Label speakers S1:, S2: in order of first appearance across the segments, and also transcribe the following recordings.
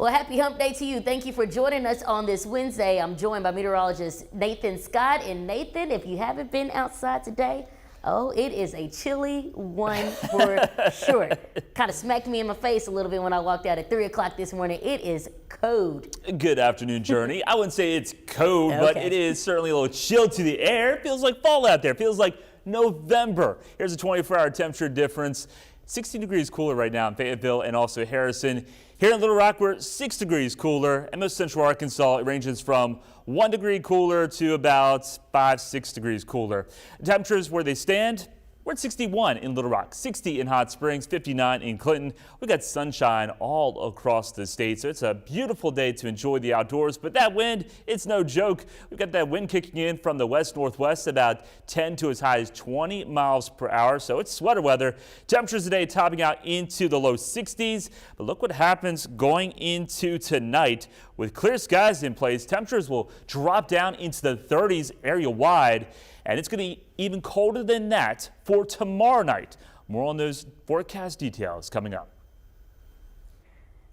S1: Well, happy hump day to you. Thank you for joining us on this Wednesday. I'm joined by meteorologist Nathan Scott. And Nathan, if you haven't been outside today, oh, it is a chilly one for sure. Kind of smacked me in my face a little bit when I walked out at 3 o'clock this morning. It is cold. Good afternoon, Jurnee. I wouldn't say it's cold, but it is certainly a little chill to the air. It feels like fall out there. It feels like November. Here's a 24-hour temperature difference. 16 degrees cooler right now in Fayetteville and also Harrison. Here in Little Rock, we're 6 degrees cooler. And most central Arkansas, it ranges from 1 degree cooler to about 5-6 degrees cooler. Temperatures where they stand, we're at 61 in Little Rock, 60 in Hot Springs, 59 in Clinton. We got sunshine all across the state, so it's a beautiful day to enjoy the outdoors. But that wind, it's no joke. We've got that wind kicking in from the west-northwest, about 10 to as high as 20 miles per hour. So it's sweater weather. Temperatures today topping out into the low 60s. But look what happens going into tonight. With clear skies in place, temperatures will drop down into the 30s area-wide. And it's going to be even colder than that for tomorrow night. More on those forecast details coming up.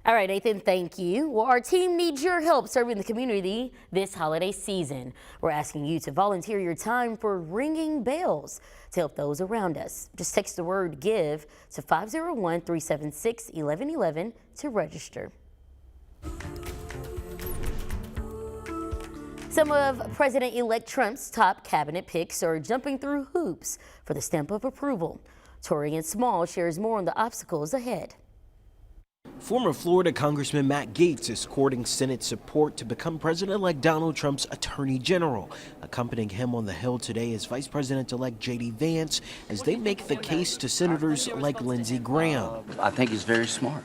S1: All right, Nathan, thank you. Well, our team needs your help serving the community this holiday season. We're asking you to volunteer your time for ringing bells to help those around us. Just text the word GIVE to 501-376-1111 to register. Some of President-elect Trump's top cabinet picks are jumping through hoops for the stamp of approval. Torian Small shares more on the obstacles ahead.
S2: Former Florida Congressman Matt Gaetz is courting Senate support to become President-elect Donald Trump's Attorney General. Accompanying him on the Hill today is Vice President-elect J.D. Vance as they make the case to senators like Lindsey Graham.
S3: I think he's very smart.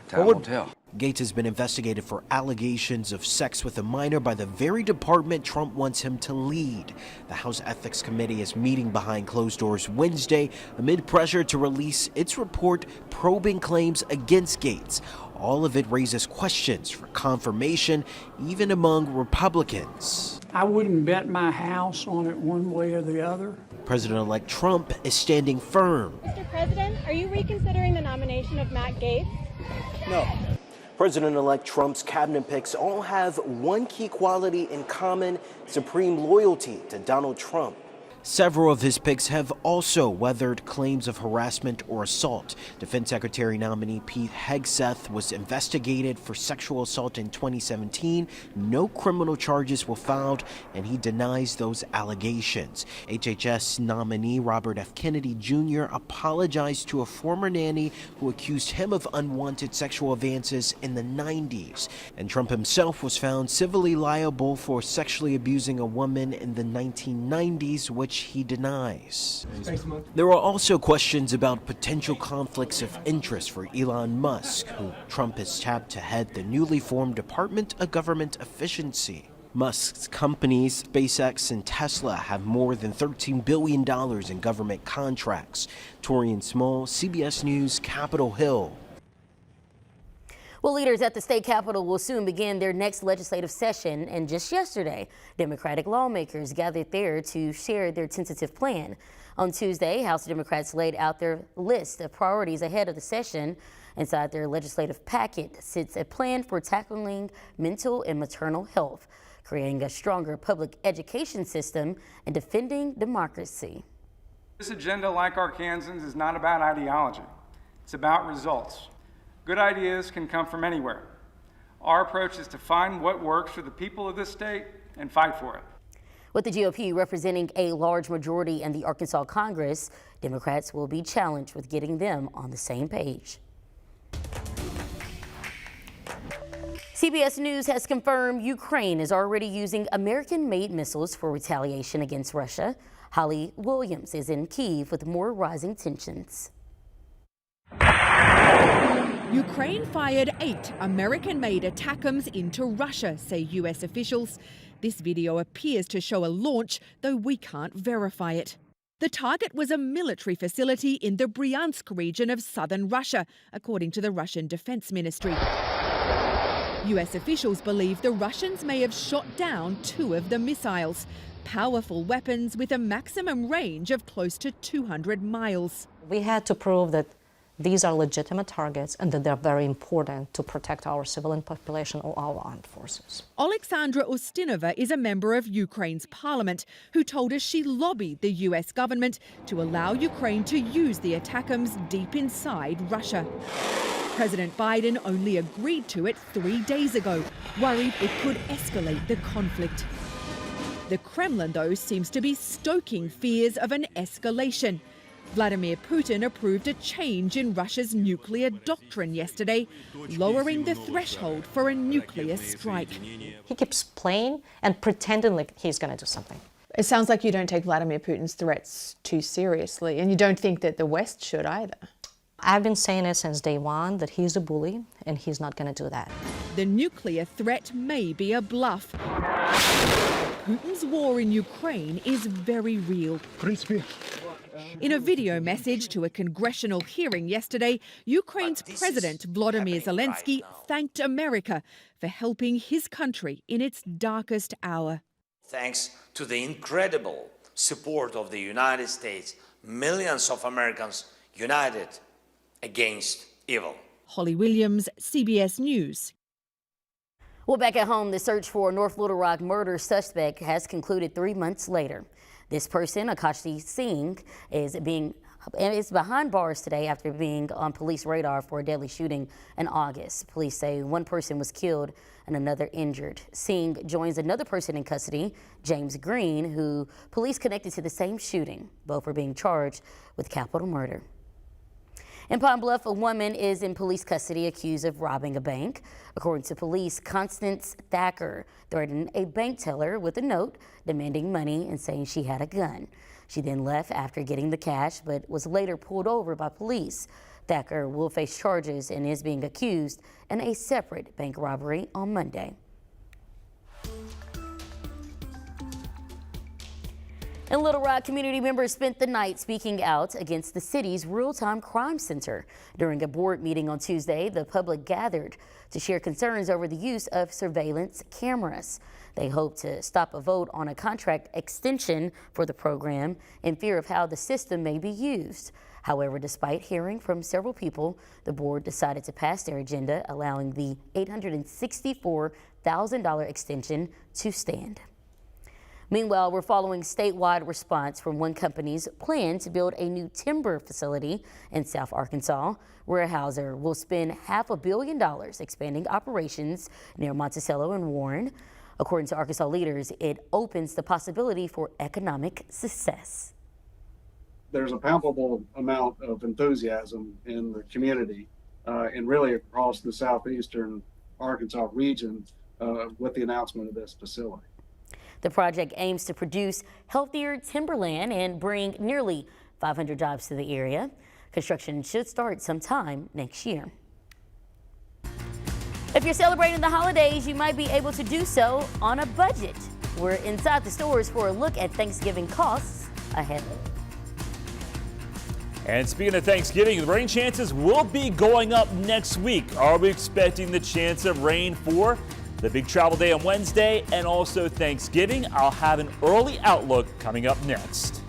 S3: Time will tell.
S2: Gaetz has been investigated for allegations of sex with a minor by the very department Trump wants him to lead. The House Ethics Committee is meeting behind closed doors Wednesday amid pressure to release its report probing claims against Gaetz. All of it raises questions for confirmation, even among Republicans.
S4: I wouldn't bet my house on it one way or the other.
S2: President-elect Trump is standing firm.
S5: Mr. President, are you reconsidering the nomination of Matt Gaetz?
S2: No. President-elect Trump's cabinet picks all have one key quality in common: supreme loyalty to Donald Trump. Several of his picks have also weathered claims of harassment or assault. Defense Secretary nominee Pete Hegseth was investigated for sexual assault in 2017. No criminal charges were filed, and he denies those allegations. HHS nominee Robert F. Kennedy Jr. apologized to a former nanny who accused him of unwanted sexual advances in the 90s. And Trump himself was found civilly liable for sexually abusing a woman in the 1990s, which he denies. There are also questions about potential conflicts of interest for Elon Musk, who Trump has tapped to head the newly formed Department of Government Efficiency. Musk's companies, SpaceX and Tesla, have more than $13 billion in government contracts. Torian Small, CBS News, Capitol Hill.
S1: Well, leaders at the state capitol will soon begin their next legislative session, and just yesterday, Democratic lawmakers gathered there to share their tentative plan. On Tuesday, House Democrats laid out their list of priorities ahead of the session. Inside their legislative packet sits a plan for tackling mental and maternal health, creating a stronger public education system, and defending democracy.
S6: This agenda, like Arkansans, is not about ideology. It's about results. Good ideas can come from anywhere. Our approach is to find what works for the people of this state and fight for it.
S1: With the GOP representing a large majority in the Arkansas Congress, Democrats will be challenged with getting them on the same page. CBS News has confirmed Ukraine is already using American-made missiles for retaliation against Russia. Holly Williams is in Kyiv with more rising tensions.
S7: Ukraine fired 8 American-made ATACMS into Russia, say US officials. This video appears to show a launch, though we can't verify it. The target was a military facility in the Bryansk region of southern Russia, according to the Russian Defense Ministry. US officials believe the Russians may have shot down 2 of the missiles, powerful weapons with a maximum range of close to 200 miles.
S8: We had to prove that these are legitimate targets and that they're very important to protect our civilian population or our armed forces.
S7: Alexandra Ustinova is a member of Ukraine's parliament who told us she lobbied the US government to allow Ukraine to use the ATACMS deep inside Russia. President Biden only agreed to it 3 days ago, worried it could escalate the conflict. The Kremlin, though, seems to be stoking fears of an escalation. Vladimir Putin approved a change in Russia's nuclear doctrine yesterday, lowering the threshold for a nuclear strike.
S8: He keeps playing and pretending like he's going to do something.
S9: It sounds like you don't take Vladimir Putin's threats too seriously, and you don't think that the West should either.
S8: I've been saying it since day one that he's a bully and he's not going to do that.
S7: The nuclear threat may be a bluff. Putin's war in Ukraine is very real. In a video message to a congressional hearing yesterday, Ukraine's President Volodymyr Zelensky thanked America for helping his country in its darkest hour.
S10: Thanks to the incredible support of the United States, millions of Americans united against evil.
S7: Holly Williams, CBS News.
S1: Well, back at home, the search for a North Little Rock murder suspect has concluded 3 months later. This person, Akashti Singh, is behind bars today after being on police radar for a deadly shooting in August. Police say one person was killed and another injured. Singh joins another person in custody, James Green, who police connected to the same shooting. Both are being charged with capital murder. In Pine Bluff, a woman is in police custody accused of robbing a bank. According to police, Constance Thacker threatened a bank teller with a note demanding money and saying she had a gun. She then left after getting the cash, but was later pulled over by police. Thacker will face charges and is being accused in a separate bank robbery on Monday. In Little Rock, community members spent the night speaking out against the city's real-time crime center. During a board meeting on Tuesday, the public gathered to share concerns over the use of surveillance cameras. They hope to stop a vote on a contract extension for the program in fear of how the system may be used. However, despite hearing from several people, the board decided to pass their agenda, allowing the $864,000 extension to stand. Meanwhile, we're following statewide response from one company's plan to build a new timber facility in South Arkansas. Weyerhaeuser will spend $500 million expanding operations near Monticello and Warren. According to Arkansas leaders, it opens the possibility for economic success.
S11: There's a palpable amount of enthusiasm in the community and really across the southeastern Arkansas region with the announcement of this facility.
S1: The project aims to produce healthier timberland and bring nearly 500 jobs to the area. Construction should start sometime next year. If you're celebrating the holidays, you might be able to do so on a budget. We're inside the stores for a look at Thanksgiving costs ahead.
S12: And speaking of Thanksgiving, the rain chances will be going up next week. Are we expecting the chance of rain for the big travel day on Wednesday and also Thanksgiving? I'll have an early outlook coming up next.